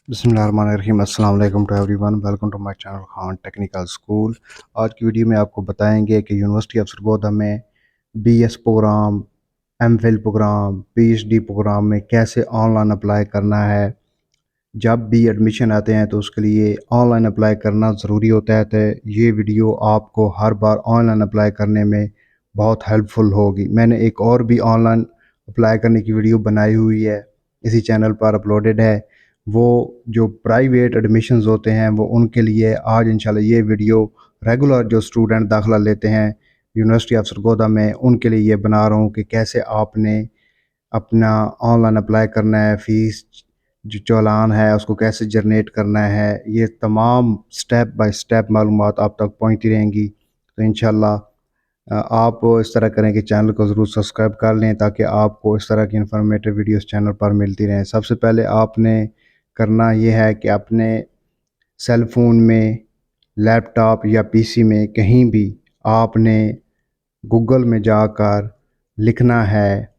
बिस्मिल्लाहिर्रहमानिर्रहीम। अस्सलाम वालेकुम to everyone, welcome to my channel Khan technical school. आज की वीडियो में आपको बताएंगे कि यूनिवर्सिटी ऑफ सरगोदा में BS program, MPhil program, PhD program में कैसे ऑनलाइन अप्लाई करना है। जब भी एडमिशन आते हैं तो उसके लिए ऑनलाइन अप्लाई करना ज़रूरी होता है। तो ये वीडियो आपको हर बार ऑनलाइन अप्लाई करने में बहुत हेल्पफुल होगी। मैंने एक और भी ऑनलाइन अप्लाई करने की वीडियो बनाई हुई है, इसी चैनल पर अपलोडेड है। वो जो प्राइवेट एडमिशन्स होते हैं वो उनके लिए आज इंशाल्लाह ये वीडियो रेगुलर जो स्टूडेंट दाखिला लेते हैं यूनिवर्सिटी ऑफ सरगोदा में उनके लिए ये बना रहा हूँ कि कैसे आपने अपना ऑनलाइन अप्लाई करना है, फ़ीस जो चालान है उसको कैसे जनरेट करना है। ये तमाम स्टेप बाय स्टेप मालूमात आप तक पहुँचती रहेंगी। तो इंशाल्लाह आप इस तरह करें कि चैनल को ज़रूर सब्सक्राइब कर लें ताकि आपको इस तरह की इन्फॉर्मेटिव वीडियोस चैनल पर मिलती रहें। सबसे पहले आपने करना ये है कि अपने सेल फ़ोन में, लैपटॉप या पीसी में कहीं भी आपने गूगल में जाकर लिखना है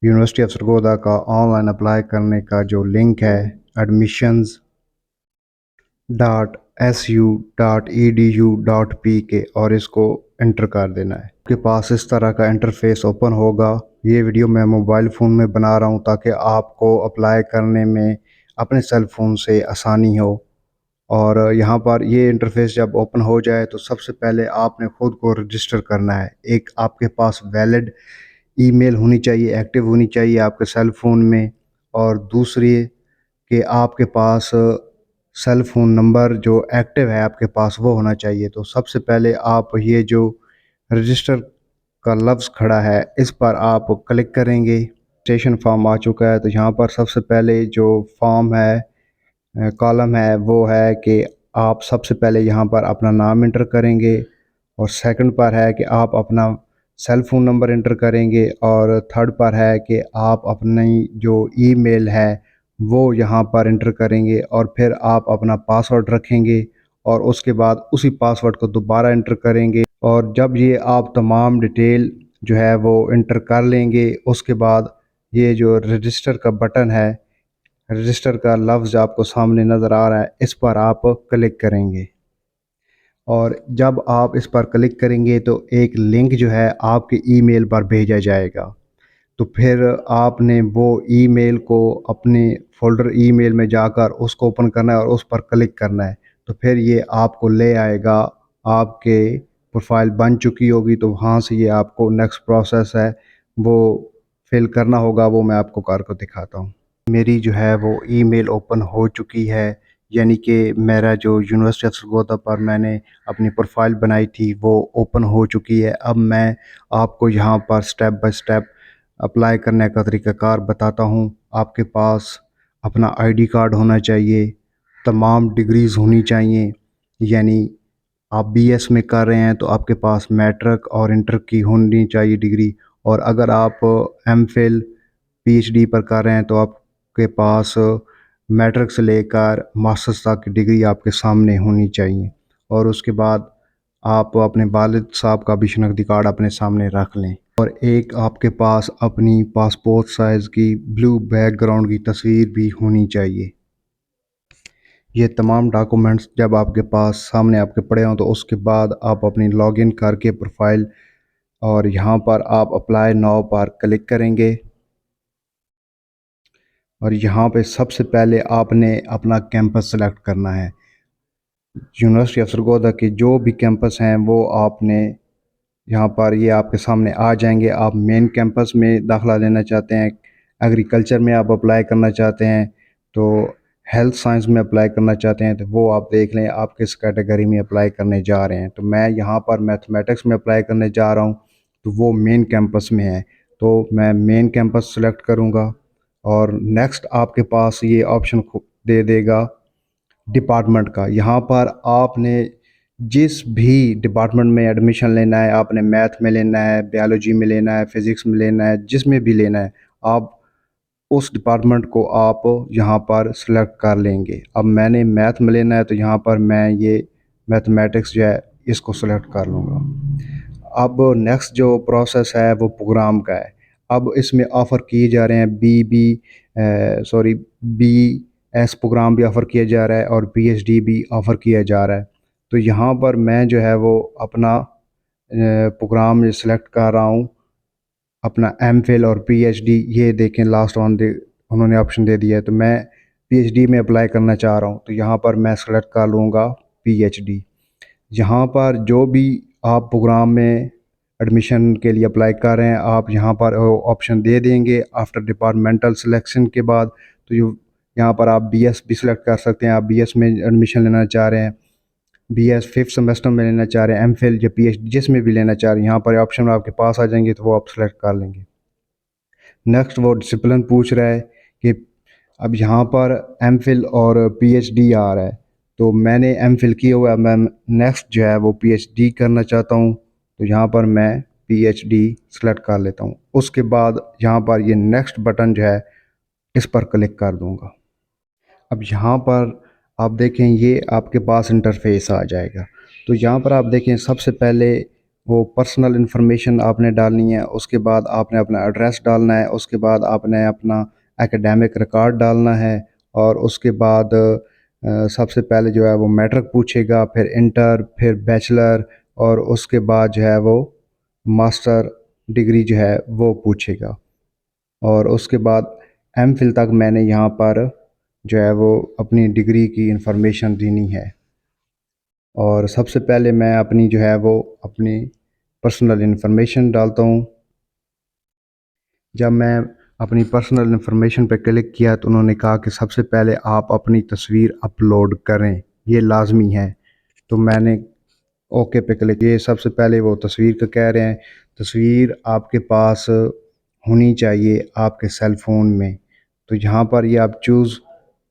यूनिवर्सिटी ऑफ सरगोदा का ऑनलाइन अप्लाई करने का जो लिंक है admissions.su.edu.pk और इसको एंटर कर देना है। आपके पास इस तरह का इंटरफेस ओपन होगा। ये वीडियो मैं मोबाइल फ़ोन में बना रहा हूँ ताकि आपको अप्लाई करने में अपने सेल फ़ोन से आसानी हो। और यहाँ पर ये इंटरफेस जब ओपन हो जाए तो सबसे पहले आपने ख़ुद को रजिस्टर करना है। एक आपके पास वैलिड ईमेल होनी चाहिए, एक्टिव होनी चाहिए आपके सेल फ़ोन में। और दूसरी कि आपके पास सेल फ़ोन नंबर जो एक्टिव है आपके पास वो होना चाहिए। तो सबसे पहले आप ये जो रजिस्टर का लफ्ज़ खड़ा है इस पर आप क्लिक करेंगे। रजिस्ट्रेशन फॉर्म आ चुका है तो यहाँ पर सबसे पहले जो फॉर्म है, कॉलम है, वो है कि आप सबसे पहले यहाँ पर अपना नाम इंटर करेंगे और सेकंड पर है कि आप अपना सेल फ़ोन नंबर इंटर करेंगे और थर्ड पर है कि आप अपनी जो ईमेल है वो यहाँ पर इंटर करेंगे और फिर आप अपना पासवर्ड रखेंगे और उसके बाद उसी पासवर्ड को दोबारा इंटर करेंगे। और जब ये आप तमाम डिटेल जो है वो इंटर कर लेंगे उसके बाद ये जो रजिस्टर का बटन है, रजिस्टर का लफ्ज़ आपको सामने नज़र आ रहा है, इस पर आप क्लिक करेंगे। और जब आप इस पर क्लिक करेंगे तो एक लिंक जो है आपके ईमेल पर भेजा जाएगा। तो फिर आपने वो ईमेल को अपने फ़ोल्डर ईमेल में जाकर उसको ओपन करना है और उस पर क्लिक करना है। तो फिर ये आपको ले आएगा, आपके प्रोफाइल बन चुकी होगी तो वहाँ से ये आपको नेक्स्ट प्रोसेस है वो फिल करना होगा, वो मैं आपको कर दिखाता हूँ। मेरी जो है वो ईमेल ओपन हो चुकी है, यानी कि मेरा जो यूनिवर्सिटी ऑफ सरगोदा पर मैंने अपनी प्रोफाइल बनाई थी वो ओपन हो चुकी है। अब मैं आपको यहाँ पर स्टेप बाय स्टेप अप्लाई करने का तरीक़ाकार बताता हूँ। आपके पास अपना आईडी कार्ड होना चाहिए, तमाम डिग्रीज़ होनी चाहिए, यानी आप बीएस में कर रहे हैं तो आपके पास मैट्रिक और इंटर की होनी चाहिए डिग्री। और अगर आप एमफिल पीएचडी पर कर रहे हैं तो आपके पास मैट्रिक से लेकर मास्टर्स तक की डिग्री आपके सामने होनी चाहिए। और उसके बाद आप अपने वालिद साहब का भी शनाख्ती कार्ड अपने सामने रख लें और एक आपके पास अपनी पासपोर्ट साइज़ की ब्लू बैकग्राउंड की तस्वीर भी होनी चाहिए। ये तमाम डॉक्यूमेंट्स जब आपके पास सामने आपके पड़े हों तो उसके बाद आप अपनी लॉगिन करके प्रोफाइल और यहाँ पर आप अप्लाई नाउ पर क्लिक करेंगे। और यहाँ पे सबसे पहले आपने अपना कैंपस सेलेक्ट करना है। यूनिवर्सिटी ऑफ सरगोदा के जो भी कैंपस हैं वो आपने यहाँ पर ये आपके सामने आ जाएंगे। आप मेन कैंपस में दाखिला लेना चाहते हैं, एग्रीकल्चर में आप अप्लाई करना चाहते हैं, तो हेल्थ साइंस में अप्लाई करना चाहते हैं तो वो आप देख लें आप किस कैटेगरी में अप्लाई करने जा रहे हैं। तो मैं यहाँ पर मैथमेटिक्स में अप्लाई करने जा रहा हूँ तो वो मेन कैंपस में है, तो मैं मेन कैंपस सेलेक्ट करूँगा। और नेक्स्ट आपके पास ये ऑप्शन दे देगा डिपार्टमेंट का। यहाँ पर आपने जिस भी डिपार्टमेंट में एडमिशन लेना है, आपने मैथ में लेना है, बायोलॉजी में लेना है, फ़िज़िक्स में लेना है, जिसमें भी लेना है आप उस डिपार्टमेंट को आप यहाँ पर सेलेक्ट कर लेंगे। अब मैंने मैथ में लेना है तो यहाँ पर मैं ये मैथमेटिक्स जो है इसको सेलेक्ट कर लूँगा। अब नेक्स्ट जो प्रोसेस है वो प्रोग्राम का है। अब इसमें ऑफ़र किए जा रहे हैं बी एस प्रोग्राम भी ऑफ़र किया जा रहा है और पीएचडी भी ऑफ़र किया जा रहा है। तो यहाँ पर मैं जो है वो अपना प्रोग्राम सेलेक्ट कर रहा हूँ, अपना एमफिल और पीएचडी। ये देखें लास्ट ऑन दे उन्होंने ऑप्शन दे दिया है, तो मैं पीएचडी में अप्लाई करना चाह रहा हूँ, तो यहाँ पर मैं सेलेक्ट कर लूँगा पीएचडी। यहाँ पर जो भी आप प्रोग्राम में एडमिशन के लिए अप्लाई कर रहे हैं, आप यहाँ पर ऑप्शन दे देंगे आफ्टर डिपार्टमेंटल सिलेक्शन के बाद। तो यहाँ पर आप बीएस भी सिलेक्ट कर सकते हैं, आप बीएस में एडमिशन लेना चाह रहे हैं, बीएस 5th सेमेस्टर में लेना चाह रहे हैं, एमफिल या पीएचडी जिसमें भी लेना चाह रहे हैं, यहाँ पर ऑप्शन आपके पास आ जाएंगे, तो वो आप सेलेक्ट कर लेंगे। नेक्स्ट वो डिसिप्लिन पूछ रहा है कि अब यहाँ पर एमफिल और पीएचडी आ रहा है, तो मैंने एमफिल किया हुआ है, मैं नेक्स्ट जो है वो पीएचडी करना चाहता हूँ, तो यहाँ पर मैं पीएचडी सेलेक्ट कर लेता हूँ। उसके बाद यहाँ पर ये नेक्स्ट बटन जो है इस पर क्लिक कर दूँगा। अब यहाँ पर आप देखें ये आपके पास इंटरफेस आ जाएगा। तो यहाँ पर आप देखें सबसे पहले वो पर्सनल इन्फॉर्मेशन आपने डालनी है, उसके बाद आपने अपना एड्रेस डालना है, उसके बाद आपने अपना एकेडमिक रिकॉर्ड डालना है, और उसके बाद सबसे पहले जो है वो मैट्रिक पूछेगा, फिर इंटर, फिर बैचलर, और उसके बाद जो है वो मास्टर डिग्री जो है वो पूछेगा। और उसके बाद एमफिल तक मैंने यहाँ पर जो है वो अपनी डिग्री की इंफॉर्मेशन देनी है। और सबसे पहले मैं अपनी जो है वो अपनी पर्सनल इन्फॉर्मेशन डालता हूँ। जब मैं अपनी पर्सनल इन्फॉर्मेशन पर क्लिक किया तो उन्होंने कहा कि सबसे पहले आप अपनी तस्वीर अपलोड करें, ये लाजमी है। तो मैंने ओके पे क्लिक किया। सबसे पहले वो तस्वीर का कह रहे हैं, तस्वीर आपके पास होनी चाहिए आपके सेल फ़ोन में। तो यहाँ पर ये आप चूज़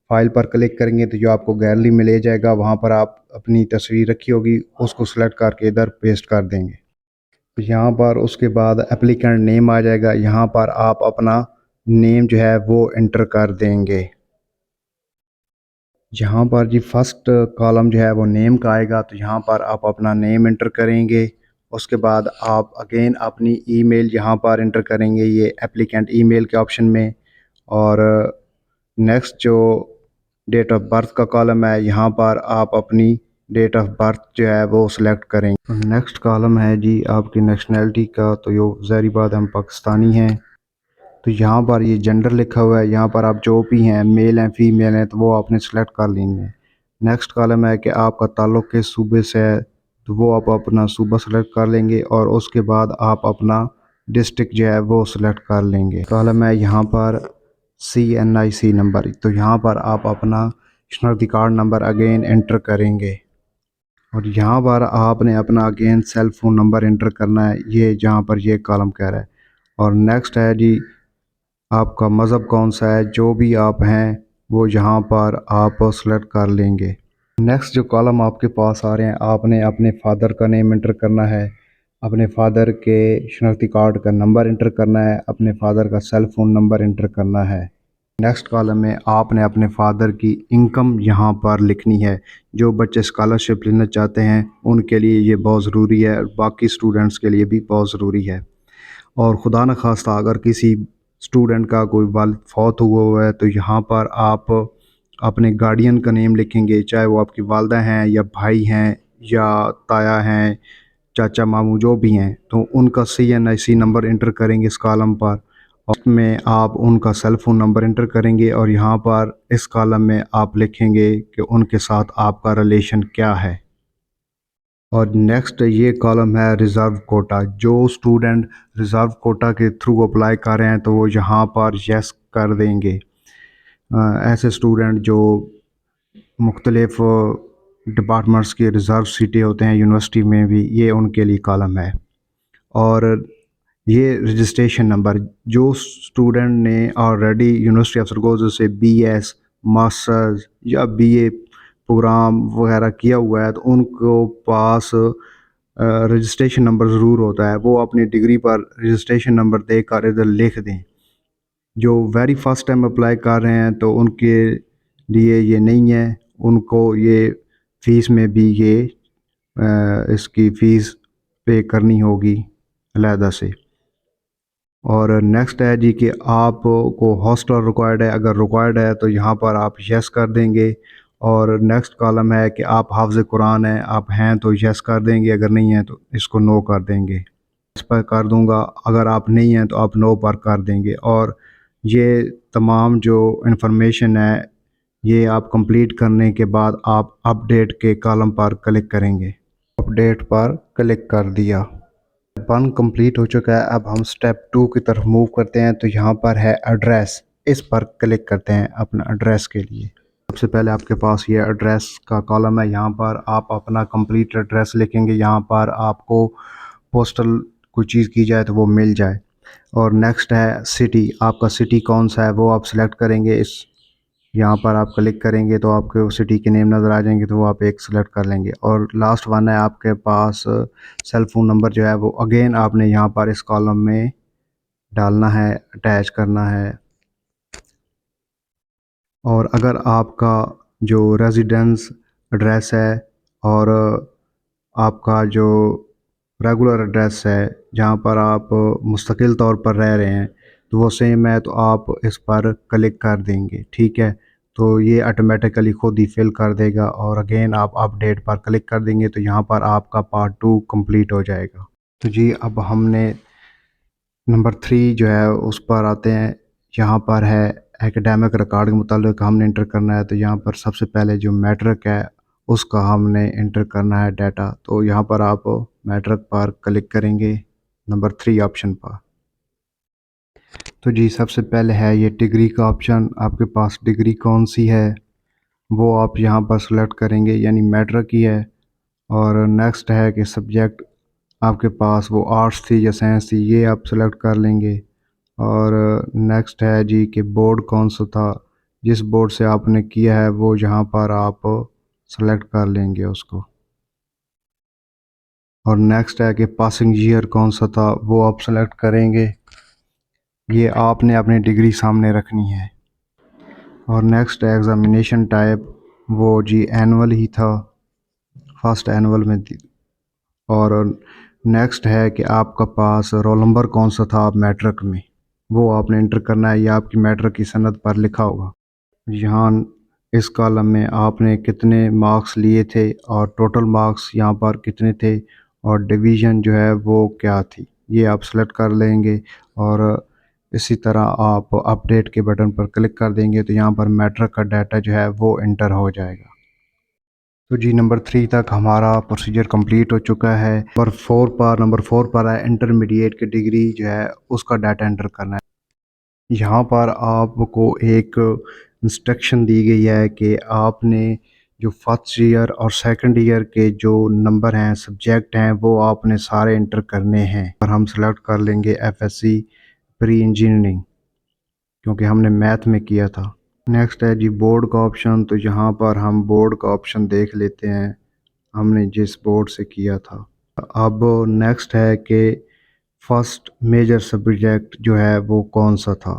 फाइल पर क्लिक करेंगे तो जो आपको गैलरी में ले जाएगा, वहाँ पर आप अपनी तस्वीर रखी होगी उसको सेलेक्ट करके इधर पेस्ट कर देंगे। तो यहाँ पर उसके बाद एप्लीकेंट नेम आ जाएगा, यहाँ पर आप अपना नेम जो है वो एंटर कर देंगे। यहाँ पर जी फर्स्ट कॉलम जो है वो नेम का आएगा, तो यहाँ पर आप अपना नेम एंटर करेंगे। उसके बाद आप अगेन अपनी ईमेल यहाँ पर एंटर करेंगे, ये एप्लीकेंट ईमेल के ऑप्शन में। और नेक्स्ट जो डेट ऑफ बर्थ का कॉलम है, यहाँ पर आप अपनी डेट ऑफ बर्थ जो है वो सिलेक्ट करेंगे। नेक्स्ट कॉलम है जी आपकी नेशनैलिटी का, तो ये ज़ाहिर बात हम पाकिस्तानी हैं। तो यहाँ पर ये जेंडर लिखा हुआ है, यहाँ पर आप जो भी हैं, मेल हैं फीमेल हैं, तो वो आपने सेलेक्ट कर लेनी है। नेक्स्ट कॉलम है कि आपका ताल्लुक़ किस सूबे से है, तो वो आप अपना सूबा सेलेक्ट कर लेंगे, और उसके बाद आप अपना डिस्ट्रिक्ट जो है वो सिलेक्ट कर लेंगे। कॉलम है यहाँ पर CNIC नंबर, तो यहाँ पर आप अपना शनाख्ती कार्ड नंबर अगेन एंटर करेंगे, और यहाँ पर आपने अपना again cell phone number enter करना है, ये जहाँ पर ये कॉलम कह रहा है। और नेक्स्ट है जी आपका मज़हब कौन सा है, जो भी आप हैं वो यहाँ पर आप सेलेक्ट कर लेंगे। नेक्स्ट जो कॉलम आपके पास आ रहे हैं, आपने अपने फादर का नेम एंटर करना है, अपने फादर के शनाख्ती कार्ड का नंबर एंटर करना है, अपने फादर का सेल फ़ोन नंबर एंटर करना है। नेक्स्ट कॉलम में आपने अपने फादर की इनकम यहाँ पर लिखनी है। जो बच्चे स्कॉलरशिप लेना चाहते हैं उनके लिए ये बहुत ज़रूरी है, और बाकी स्टूडेंट्स के लिए भी बहुत ज़रूरी है। और खुदा न खास्ता अगर किसी स्टूडेंट का कोई वालिद फौत हुआ है, तो यहाँ पर आप अपने गार्डियन का नेम लिखेंगे, चाहे वो आपकी वालदा हैं या भाई हैं या ताया हैं, चाचा मामू जो भी हैं, तो उनका CNIC नंबर एंटर करेंगे इस कॉलम पर। उसमें आप उनका सेल फ़ोन नंबर एंटर करेंगे, और यहाँ पर इस कॉलम में आप लिखेंगे कि उनके साथ आपका रिलेशन क्या है। और नेक्स्ट ये कॉलम है रिज़र्व कोटा। जो स्टूडेंट रिज़र्व कोटा के थ्रू अप्लाई कर रहे हैं तो वो यहाँ पर यस कर देंगे। ऐसे स्टूडेंट जो मुख्तलिफ़ डिपार्टमेंट्स के रिज़र्व सीटें होते हैं यूनिवर्सिटी में भी, ये उनके लिए कॉलम है। और ये रजिस्ट्रेशन नंबर, जो स्टूडेंट ने ऑलरेडी यूनिवर्सिटी ऑफ सरगोजा से BS मास्टर्स या BA प्रोग्राम वगैरह किया हुआ है, तो उनको पास रजिस्ट्रेशन नंबर ज़रूर होता है, वो अपनी डिग्री पर रजिस्ट्रेशन नंबर देकर इधर लिख दें। जो वेरी फर्स्ट टाइम अप्लाई कर रहे हैं तो उनके लिए ये नहीं है, उनको ये फ़ीस में भी ये इसकी फ़ीस पे करनी होगी अलहदा से। और नेक्स्ट है जी कि आपको हॉस्टल रिक्वायर्ड है, अगर रिक्वायर्ड है तो यहाँ पर आप यस कर देंगे। और नेक्स्ट कॉलम है कि आप हाफ़िज़ कुरान हैं, आप हैं तो यस कर देंगे, अगर नहीं हैं तो इसको नो कर देंगे। इस पर कर दूंगा, अगर आप नहीं हैं तो आप नो पर कर देंगे। और ये तमाम जो इन्फॉर्मेशन है ये आप कंप्लीट करने के बाद आप अपडेट के कॉलम पर क्लिक करेंगे। अपडेट पर क्लिक कर दिया, वन कंप्लीट हो चुका है। अब हम स्टेप 2 की तरफ मूव करते हैं। तो यहाँ पर है एड्रेस, इस पर क्लिक करते हैं अपना एड्रेस के लिए। सबसे पहले आपके पास ये एड्रेस का कॉलम है, यहाँ पर आप अपना कंप्लीट एड्रेस लिखेंगे। यहाँ पर आपको पोस्टल कोई चीज़ की जाए तो वो मिल जाए। और नेक्स्ट है सिटी, आपका सिटी कौन सा है वो आप सिलेक्ट करेंगे। इस यहाँ पर आप क्लिक करेंगे तो आपके सिटी के नेम नज़र आ जाएंगे, तो वो आप एक सिलेक्ट कर लेंगे। और लास्ट वन है आपके पास सेल फ़ोन नंबर जो है वो अगेन आपने यहाँ पर इस कॉलम में डालना है, अटैच करना है। और अगर आपका जो रेजिडेंस एड्रेस है और आपका जो रेगुलर एड्रेस है जहाँ पर आप मुस्तकिल तौर पर रह रहे हैं तो वो सेम है, तो आप इस पर क्लिक कर देंगे। ठीक है, तो ये ऑटोमेटिकली खुद ही फिल कर देगा। और अगेन आप अपडेट पर क्लिक कर देंगे तो यहाँ पर आपका पार्ट 2 कंप्लीट हो जाएगा। तो जी अब हमने नंबर 3 जो है उस पर आते हैं। यहाँ पर है एकेडमिक रिकॉर्ड के मुताबिक हमने इंटर करना है। तो यहाँ पर सबसे पहले जो मैट्रिक है उसका हमने इंटर करना है डाटा। तो यहाँ पर आप मैट्रिक पर क्लिक करेंगे नंबर 3 ऑप्शन पर। तो जी सबसे पहले है ये डिग्री का ऑप्शन, आपके पास डिग्री कौन सी है वो आप यहाँ पर सेलेक्ट करेंगे, यानी मैट्रिक ही है। और नेक्स्ट है कि सब्जेक्ट आपके पास वो आर्ट्स थी या साइंस थी, ये आप सेलेक्ट कर लेंगे। और नेक्स्ट है जी कि बोर्ड कौन सा था, जिस बोर्ड से आपने किया है वो यहाँ पर आप सेलेक्ट कर लेंगे उसको। और नेक्स्ट है कि पासिंग ईयर कौन सा था वो आप सेलेक्ट करेंगे, ये आपने अपनी डिग्री सामने रखनी है। और नेक्स्ट है एग्ज़ामिनेशन टाइप, वो जी एनुअल ही था, फर्स्ट एनुअल में थी। और नेक्स्ट है कि आपका पास रोल नंबर कौन सा था मैट्रिक में, वो आपने इंटर करना है, या आपकी मैट्रिक की सनद पर लिखा होगा। यहाँ इस कॉलम में आपने कितने मार्क्स लिए थे और टोटल मार्क्स यहाँ पर कितने थे और डिवीज़न जो है वो क्या थी, ये आप सेलेक्ट कर लेंगे। और इसी तरह आप अपडेट के बटन पर क्लिक कर देंगे तो यहाँ पर मैट्रिक का डाटा जो है वो इंटर हो जाएगा। तो जी नंबर 3 तक हमारा प्रोसीजर कंप्लीट हो चुका है। नंबर 4 पर है इंटरमीडिएट की डिग्री जो है उसका डाटा एंटर करना है। यहाँ पर आपको एक इंस्ट्रक्शन दी गई है कि आपने जो फर्स्ट ईयर और सेकंड ईयर के जो नंबर हैं, सब्जेक्ट हैं, वो आपने सारे इंटर करने हैं। और हम सेलेक्ट कर लेंगे एफएससी प्री इंजीनियरिंग, क्योंकि हमने मैथ में किया था। नेक्स्ट है जी बोर्ड का ऑप्शन, तो यहाँ पर हम बोर्ड का ऑप्शन देख लेते हैं हमने जिस बोर्ड से किया था। अब नेक्स्ट है कि फर्स्ट मेजर सब्जेक्ट जो है वो कौन सा था।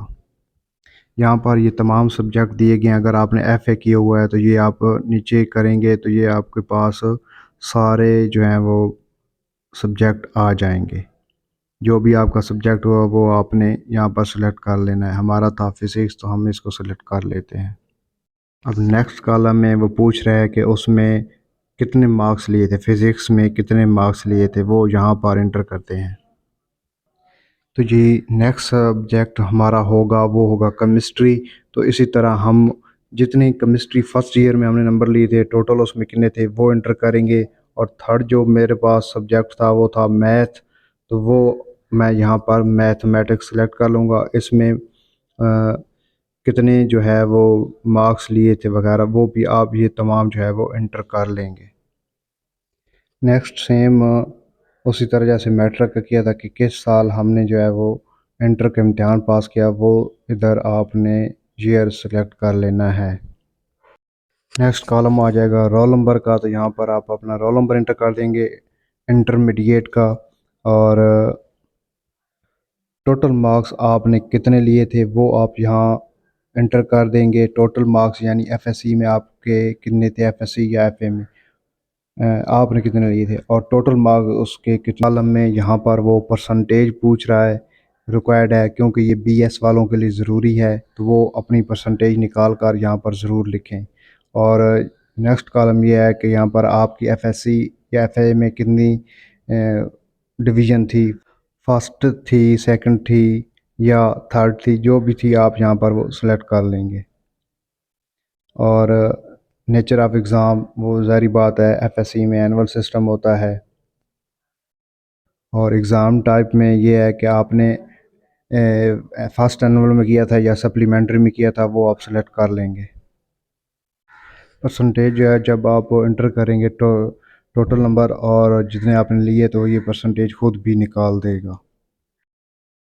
यहाँ पर ये तमाम सब्जेक्ट दिए गए हैं। अगर आपने एफ़ए किया हुआ है तो ये आप नीचे करेंगे तो ये आपके पास सारे जो हैं वो सब्जेक्ट आ जाएंगे। जो भी आपका सब्जेक्ट हुआ वो आपने यहाँ पर सेलेक्ट कर लेना है। हमारा था फिज़िक्स तो हम इसको सेलेक्ट कर लेते हैं। अब नेक्स्ट कॉलम में वो पूछ रहा है कि उसमें कितने मार्क्स लिए थे, फ़िज़िक्स में कितने मार्क्स लिए थे, वो यहाँ पर इंटर करते हैं। तो जी नेक्स्ट सब्जेक्ट हमारा होगा वो होगा केमिस्ट्री। तो इसी तरह हम जितनी केमिस्ट्री फर्स्ट ईयर में हमने नंबर लिए थे टोटल उसमें कितने थे वो इंटर करेंगे। और थर्ड जो मेरे पास सब्जेक्ट था वो था मैथ, तो वो मैं यहाँ पर मैथमेटिक्स सेलेक्ट कर लूँगा। इसमें कितने जो है वो मार्क्स लिए थे वगैरह वो भी आप ये तमाम जो है वो इंटर कर लेंगे। नेक्स्ट सेम उसी तरह जैसे मैट्रिक का किया था कि किस साल हमने जो है वो इंटर का इम्तिहान पास किया, वो इधर आपने ईयर सेलेक्ट कर लेना है। नेक्स्ट कॉलम आ जाएगा रोल नंबर का, तो यहाँ पर आप अपना रोल नंबर इंटर कर देंगे इंटरमीडिएट का। और टोटल मार्क्स आपने कितने लिए थे वो आप यहाँ इंटर कर देंगे। टोटल मार्क्स यानी एफएससी में आपके कितने थे, एफएससी या एफए में आपने कितने लिए थे, और टोटल मार्क्स उसके कितने कॉलम में यहाँ पर वो परसेंटेज पूछ रहा है रिक्वायर्ड है, क्योंकि ये बीएस वालों के लिए ज़रूरी है, तो वो अपनी परसेंटेज निकाल कर यहाँ पर ज़रूर लिखें। और नेक्स्ट कॉलम ये है कि यहाँ पर आपकी एफएससी या एफए में कितनी डिवीज़न थी, फर्स्ट थी, सेकंड थी या थर्ड थी, जो भी थी आप यहाँ पर वो सिलेक्ट कर लेंगे। और नेचर ऑफ एग्ज़ाम, वो ज़ाहिर बात है एफएससी में एनुअल सिस्टम होता है। और एग्ज़ाम टाइप में ये है कि आपने फर्स्ट एनुअल में किया था या सप्लीमेंट्री में किया था, वो आप सेलेक्ट कर लेंगे। परसेंटेज जो है जब आप इंटर करेंगे तो टोटल नंबर और जितने आपने लिए तो ये परसेंटेज खुद भी निकाल देगा।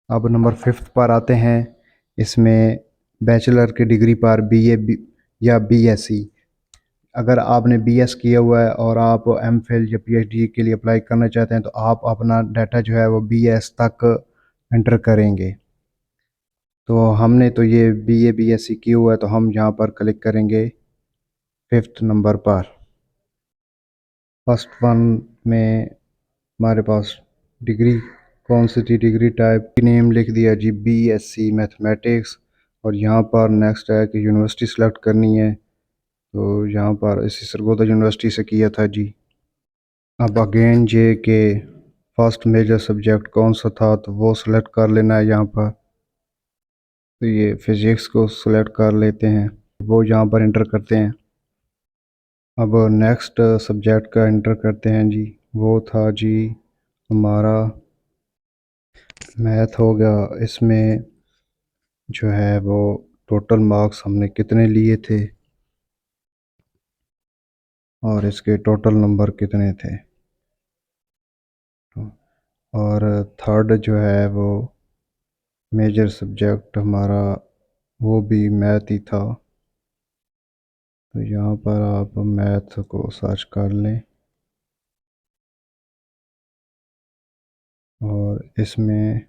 अब नंबर 5 पर आते हैं। इसमें बैचलर की डिग्री पर बीए या बीएससी, अगर आपने बीएस किया हुआ है और आप एमफिल या पीएचडी के लिए अप्लाई करना चाहते हैं तो आप अपना डाटा जो है वो बीएस तक एंटर करेंगे। तो हमने तो ये बीए बीएससी किया हुआ है, तो हम यहाँ पर क्लिक करेंगे 5th नंबर पर। फर्स्ट वन में हमारे पास डिग्री कौन सी थी, डिग्री टाइप नेम लिख दिया जी बीएससी मैथमेटिक्स। और यहाँ पर नेक्स्ट है कि यूनिवर्सिटी सेलेक्ट करनी है, तो यहाँ पर इसी सरगोदा यूनिवर्सिटी से किया था जी। अब अगेन जे के फर्स्ट मेजर सब्जेक्ट कौन सा था, तो वो सिलेक्ट कर लेना है यहाँ पर। तो ये फिज़िक्स को सिलेक्ट कर लेते हैं, वो यहाँ पर इंटर करते हैं। अब नेक्स्ट सब्जेक्ट का इंटर करते हैं जी, वो था जी हमारा मैथ हो गया। इसमें जो है वो टोटल मार्क्स हमने कितने लिए थे और इसके टोटल नंबर कितने थे। और थर्ड जो है वो मेजर सब्जेक्ट हमारा वो भी मैथ ही था, तो यहाँ पर आप मैथ को सर्च कर लें और इसमें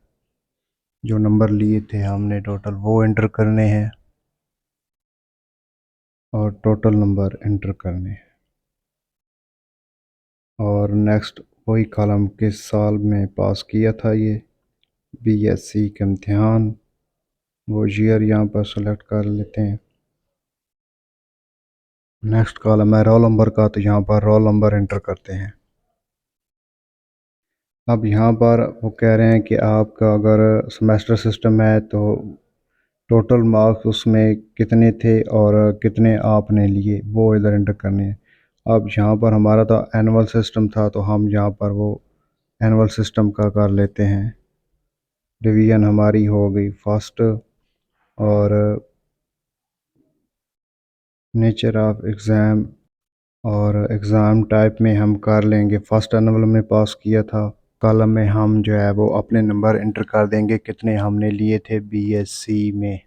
जो नंबर लिए थे हमने टोटल वो एंटर करने हैं और टोटल नंबर एंटर करने हैं। और नेक्स्ट वही कॉलम किस साल में पास किया था ये बीएससी का इम्तिहान, वो ईयर यहाँ पर सेलेक्ट कर लेते हैं। नेक्स्ट कॉलम है रोल नंबर का, तो यहाँ पर रोल नंबर एंटर करते हैं। अब यहाँ पर वो कह रहे हैं कि आपका अगर सेमेस्टर सिस्टम है तो टोटल मार्क्स उसमें कितने थे और कितने आपने लिए, वो इधर एंटर करने हैं। अब यहाँ पर हमारा तो एनुअल सिस्टम था, तो हम यहाँ पर वो एनुअल सिस्टम का कर लेते हैं। डिवीज़न हमारी हो गई फर्स्ट। और नेचर ऑफ एग्ज़ाम और एग्ज़ाम टाइप में हम कर लेंगे फर्स्ट एनुअल में पास किया था। कॉलम में हम जो है वो अपने नंबर एंटर कर देंगे कितने हमने लिए थे बीएससी में,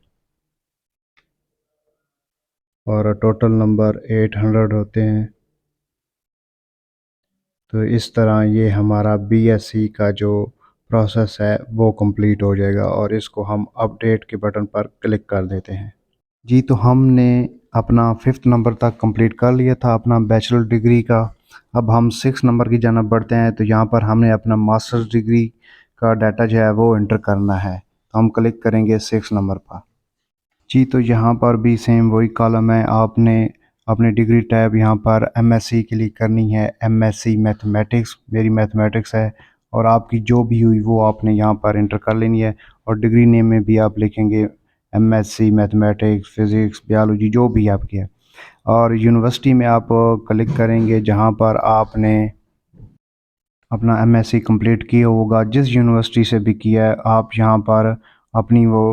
और टोटल नंबर 800 होते हैं। तो इस तरह ये हमारा बीएससी का जो प्रोसेस है वो कंप्लीट हो जाएगा और इसको हम अपडेट के बटन पर क्लिक कर देते हैं जी। तो हमने अपना 5th नंबर तक कंप्लीट कर लिया था अपना बैचलर डिग्री का। अब हम 6 नंबर की जानब बढ़ते हैं, तो यहाँ पर हमने अपना मास्टर्स डिग्री का डाटा जो है वो एंटर करना है, तो हम क्लिक करेंगे 6 नंबर पर जी। तो यहाँ पर भी सेम वही कॉलम है, आपने अपनी डिग्री टैब यहाँ पर एमएससी के लिए करनी है, एमएससी मैथमेटिक्स, मेरी मैथमेटिक्स है। और आपकी जो भी हुई वो आपने यहाँ पर इंटर कर लेनी है। और डिग्री नेम में भी आप लिखेंगे एमएससी मैथमेटिक्स, फिज़िक्स, बायोलॉजी, जो भी आपकी है। और यूनिवर्सिटी में आप क्लिक करेंगे जहाँ पर आपने अपना एमएससी कंप्लीट किया होगा, जिस यूनिवर्सिटी से भी किया है आप यहाँ पर अपनी वो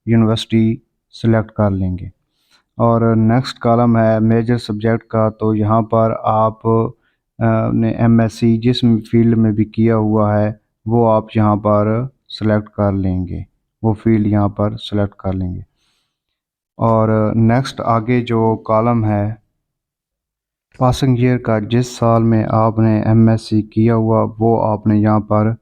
यूनिवर्सिटी सेलेक्ट कर लेंगे। और नेक्स्ट कॉलम है मेजर सब्जेक्ट का, तो यहाँ पर आप ने एमएससी जिस फील्ड में भी किया हुआ है वो आप यहाँ पर सेलेक्ट कर लेंगे, वो फील्ड यहाँ पर सेलेक्ट कर लेंगे। और नेक्स्ट आगे जो कॉलम है पासिंग ईयर का, जिस साल में आपने एमएससी किया हुआ वो आपने यहाँ पर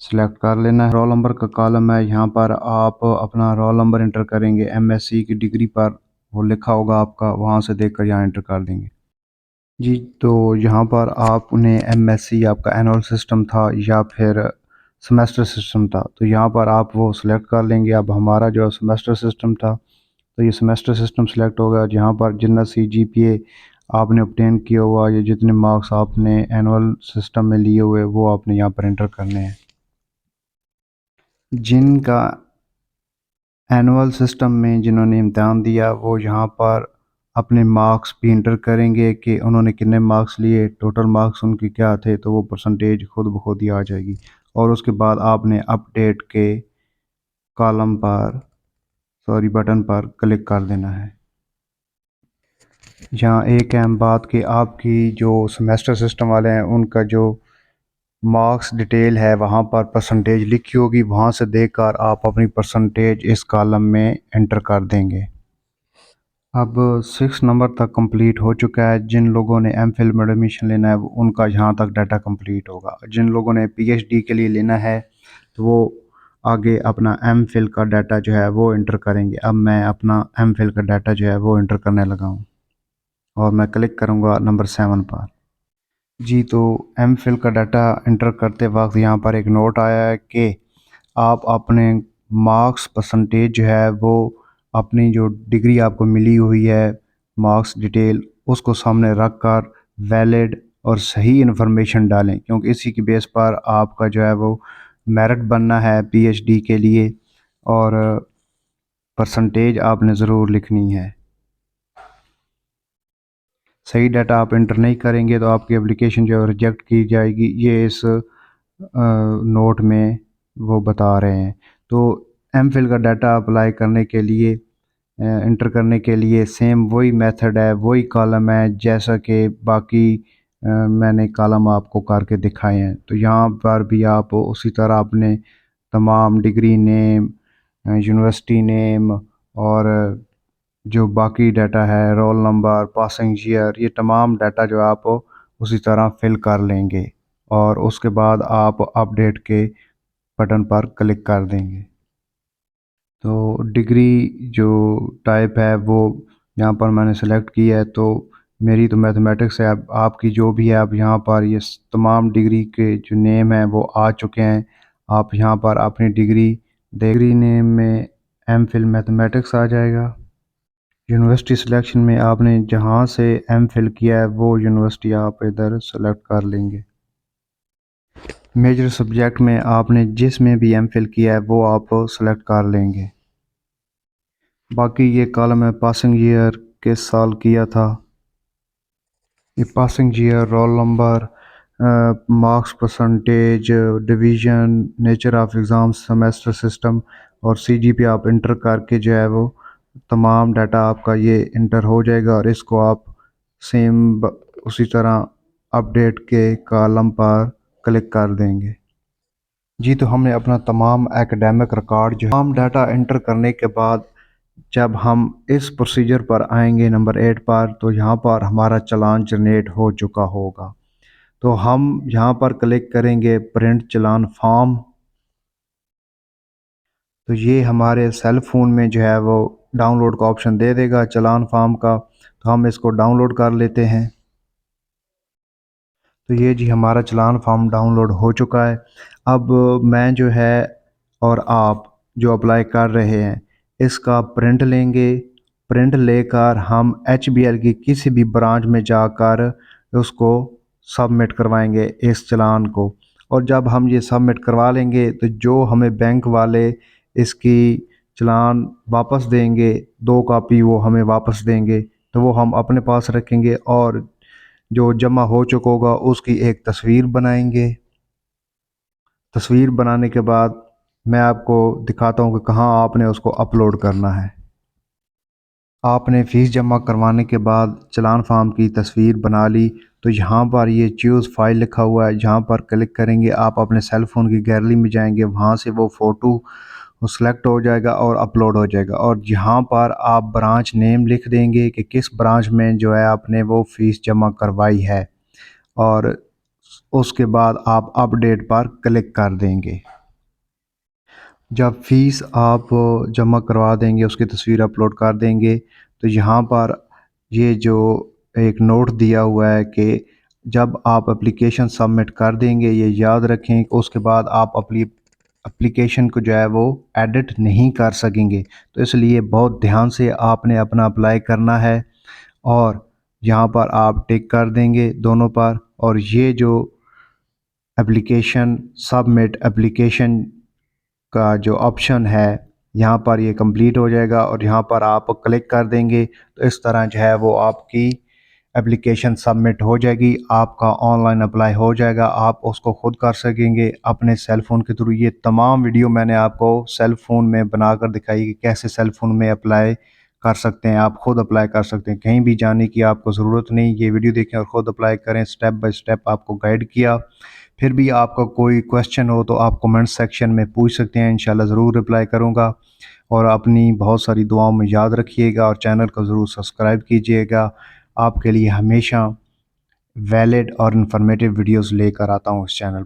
सिलेक्ट कर लेना है। रोल नंबर का कॉलम है, यहाँ पर आप अपना रोल नंबर एंटर करेंगे, एमएससी की डिग्री पर वो लिखा होगा आपका, वहाँ से देखकर यहाँ एंटर कर देंगे जी। तो यहाँ पर आपने एमएससी आपका एनुअल सिस्टम था या फिर सेमेस्टर सिस्टम था, तो यहाँ पर आप वो सिलेक्ट कर लेंगे। अब हमारा जो सेमेस्टर सिस्टम था, तो ये सेमेस्टर सिस्टम सिलेक्ट होगा। यहाँ पर जितना CGPA आपने ऑब्टेन किया हुआ, या जितने मार्क्स आपने एनुअल सिस्टम में लिए हुए, वो आपने यहाँ पर एंटर करने हैं। जिनका एनुअल सिस्टम में जिन्होंने इम्तहान दिया, वो यहाँ पर अपने मार्क्स भी इंटर करेंगे कि उन्होंने कितने मार्क्स लिए, टोटल मार्क्स उनके क्या थे, तो वो परसेंटेज खुद ब खुद ही आ जाएगी। और उसके बाद आपने अपडेट के कॉलम पर बटन पर क्लिक कर देना है। यहाँ एक अहम बात कि आपकी जो सेमेस्टर सिस्टम वाले हैं, उनका जो मार्क्स डिटेल है वहाँ पर परसेंटेज लिखी होगी, वहाँ से देखकर आप अपनी परसेंटेज इस कॉलम में एंटर कर देंगे। अब 6 नंबर तक कंप्लीट हो चुका है। जिन लोगों ने MPhil में एडमिशन लेना है, उनका यहाँ तक डाटा कंप्लीट होगा। जिन लोगों ने PhD के लिए लेना है, तो वो आगे अपना MPhil का डाटा जो है वो इंटर करेंगे। अब मैं अपना MPhil का डाटा जो है वो इंटर करने लगा हूँ, और मैं क्लिक करूँगा नंबर 7 पर। जी, तो MPhil का डाटा इंटर करते वक्त यहाँ पर एक नोट आया है कि आप अपने मार्क्स परसेंटेज जो है वो अपनी जो डिग्री आपको मिली हुई है, मार्क्स डिटेल, उसको सामने रख कर वैलिड और सही इन्फॉर्मेशन डालें, क्योंकि इसी की बेस पर आपका जो है वो मेरिट बनना है PhD के लिए। और परसेंटेज आपने ज़रूर लिखनी है। सही डाटा आप इंटर नहीं करेंगे तो आपकी एप्लीकेशन जो है रिजेक्ट की जाएगी, ये इस नोट में वो बता रहे हैं। तो MPhil का डाटा अप्लाई करने के लिए, इंटर करने के लिए सेम वही मेथड है, वही कॉलम है जैसा कि बाकी मैंने कॉलम आपको करके दिखाए हैं। तो यहाँ पर भी आप उसी तरह अपने तमाम डिग्री नेम, यूनिवर्सिटी नेम, और जो बाकी डाटा है, रोल नंबर, पासिंग ईयर, ये तमाम डाटा जो आप उसी तरह फिल कर लेंगे, और उसके बाद आप अपडेट के बटन पर क्लिक कर देंगे। तो डिग्री जो टाइप है वो यहाँ पर मैंने सेलेक्ट की है। तो मेरी तो मैथमेटिक्स है। अब आपकी जो भी है, अब यहाँ पर ये तमाम डिग्री के जो नेम हैं वो आ चुके हैं। आप यहाँ पर अपनी डिग्री नेम में MPhil मैथमेटिक्स आ जाएगा। यूनिवर्सिटी सिलेक्शन में आपने जहाँ से MPhil किया है वो यूनिवर्सिटी आप इधर सेलेक्ट कर लेंगे। मेजर सब्जेक्ट में आपने जिस में भी MPhil किया है वो आप सेलेक्ट कर लेंगे। बाकी ये कॉलम है पासिंग ईयर, किस साल किया था, ये passing year, roll number, marks percentage, division, nature of exam, semester system और CGPA आप इंटर करके जो है वो तमाम डाटा आपका ये इंटर हो जाएगा। और इसको आप सेम उसी तरह अपडेट के कॉलम पर क्लिक कर देंगे। जी, तो हमने अपना तमाम एकेडमिक रिकॉर्ड जो तमाम डाटा इंटर करने के बाद जब हम इस प्रोसीजर पर आएंगे नंबर 8 पर, तो यहाँ पर हमारा चालान जनरेट हो चुका होगा। तो हम यहाँ पर क्लिक करेंगे प्रिंट चालान फॉर्म। तो ये हमारे सेल फ़ोन में जो है वो डाउनलोड का ऑप्शन दे देगा चालान फॉर्म का, तो हम इसको डाउनलोड कर लेते हैं। तो ये जी हमारा चालान फॉर्म डाउनलोड हो चुका है। अब मैं जो है और आप जो अप्लाई कर रहे हैं, इसका प्रिंट लेंगे। प्रिंट लेकर हम HBL की किसी भी ब्रांच में जाकर उसको सबमिट करवाएंगे इस चालान को। और जब हम ये सबमिट करवा लेंगे, तो जो हमें बैंक वाले इसकी चालान वापस देंगे, 2 कॉपी वो हमें वापस देंगे, तो वो हम अपने पास रखेंगे। और जो जमा हो चुका होगा उसकी एक तस्वीर बनाएंगे। तस्वीर बनाने के बाद मैं आपको दिखाता हूँ कि कहाँ आपने उसको अपलोड करना है। आपने फ़ीस जमा करवाने के बाद चालान फॉर्म की तस्वीर बना ली, तो यहाँ पर ये चूज़ फाइल लिखा हुआ है, जहाँ पर क्लिक करेंगे आप अपने सेल फ़ोन की गैलरी में जाएंगे, वहाँ से वो फ़ोटो सेलेक्ट हो जाएगा और अपलोड हो जाएगा। और यहाँ पर आप ब्रांच नेम लिख देंगे कि किस ब्रांच में जो है आपने वो फ़ीस जमा करवाई है, और उसके बाद आप अपडेट पर क्लिक कर देंगे। जब फ़ीस आप जमा करवा देंगे, उसकी तस्वीर अपलोड कर देंगे, तो यहाँ पर ये जो एक नोट दिया हुआ है कि जब आप एप्लीकेशन सबमिट कर देंगे, ये याद रखें, उसके बाद आप अपनी एप्लीकेशन को जो है वो एडिट नहीं कर सकेंगे। तो इसलिए बहुत ध्यान से आपने अपना अप्लाई करना है और यहाँ पर आप टिक कर देंगे दोनों पर, और ये जो एप्लीकेशन सबमिट एप्लीकेशन का जो ऑप्शन है यहाँ पर ये कंप्लीट हो जाएगा और यहाँ पर आप क्लिक कर देंगे। तो इस तरह जो है वो आपकी एप्लीकेशन सबमिट हो जाएगी, आपका ऑनलाइन अप्लाई हो जाएगा, आप उसको खुद कर सकेंगे अपने सेल फ़ोन के थ्रू। ये तमाम वीडियो मैंने आपको सेल फ़ोन में बनाकर दिखाई कि कैसे सेल फ़ोन में अप्लाई कर सकते हैं, आप खुद अप्लाई कर सकते हैं, कहीं भी जाने की आपको ज़रूरत नहीं। ये वीडियो देखें और ख़ुद अप्लाई करें, स्टेप बाय स्टेप आपको गाइड किया। फिर भी आपका कोई क्वेश्चन हो तो आप कमेंट सेक्शन में पूछ सकते हैं, इंशाल्लाह ज़रूर रिप्लाई करूँगा। और अपनी बहुत सारी दुआओं में याद रखिएगा और चैनल को ज़रूर सब्सक्राइब कीजिएगा। आपके लिए हमेशा वैलिड और इन्फॉर्मेटिव वीडियोस लेकर आता हूँ इस चैनल।